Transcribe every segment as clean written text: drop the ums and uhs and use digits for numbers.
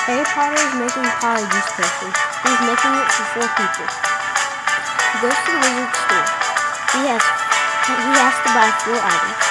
Harry Potter is making Polyjuice potion. He's making it for 4 people. He goes to the wizard's store. He has to buy 4 items.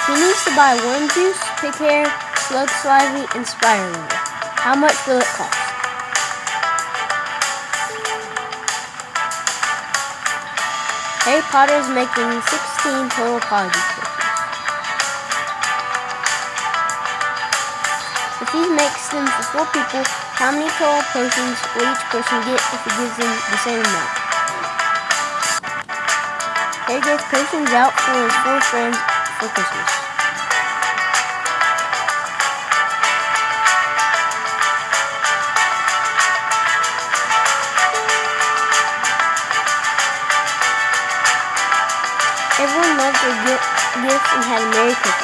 He needs to buy worm juice, pig hair, slug slivy, and spider liver. How much will it cost? Harry Potter is making 16 total Polyjuice potions. If he makes them for 4 people, how many total potions will each person get if he gives them the same amount? Harry gave potions out for his 4 friends for Christmas. Everyone loved their gifts and had a Merry Christmas.